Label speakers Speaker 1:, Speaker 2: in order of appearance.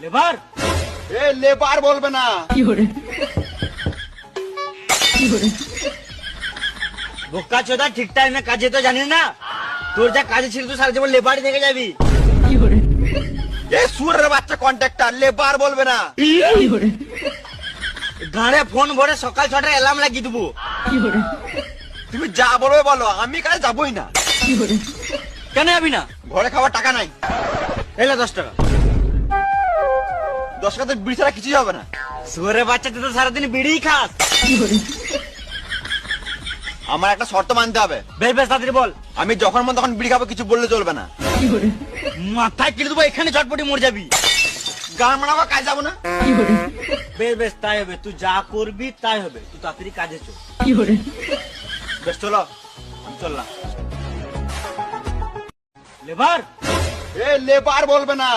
Speaker 1: Labour
Speaker 2: এ labour বলবে না।
Speaker 1: বোকা চোদা, ঠিক টাইমে কাজে তো জানিস না? তোর যা কাজে ছিল তুই সারা জীবন লেবারই থেকে যাবি।
Speaker 2: এ সুরের বাচ্চা কন্ট্রাক্টর, লেবার বলবে না।
Speaker 1: গাড়ে ফোন ভরে সকাল 6টায় অ্যালার্ম লাগিয়ে দেবো।
Speaker 2: তুমি যা বলবে বলো, আমি কাজে যাবই না।
Speaker 1: কেন যাবি না?
Speaker 2: ঘরে খাওয়ার টাকা নাই।
Speaker 1: এলে 10 টাকা।
Speaker 2: 10 টাকাতে বিড়ি ছাড়া কিছুই হবে না।
Speaker 1: শুয়ারের বাচ্চা, তুই তো সারাদিন বিড়িই খাস।
Speaker 2: আমার একটা শর্ত মানতে হবে।
Speaker 1: বেশ বেশ তাড়াতাড়ি বল।
Speaker 2: আমি যখন মন তখন বিড়ি খাবো, কিছু বললে চলবে না।
Speaker 1: মাথায় কিনে দেবো, এখানে চটপটি মরে যাবি।
Speaker 2: গান মানাবো, কাজ যাবো না।
Speaker 1: বেশ বেশ তাই হবে, তুই যা করবি তাই হবে। তুই তাড়াতাড়ি কাজে চল।
Speaker 2: বেশ চলো, আমি চললাম।
Speaker 1: লেবার
Speaker 2: এ লেবার বলবে না।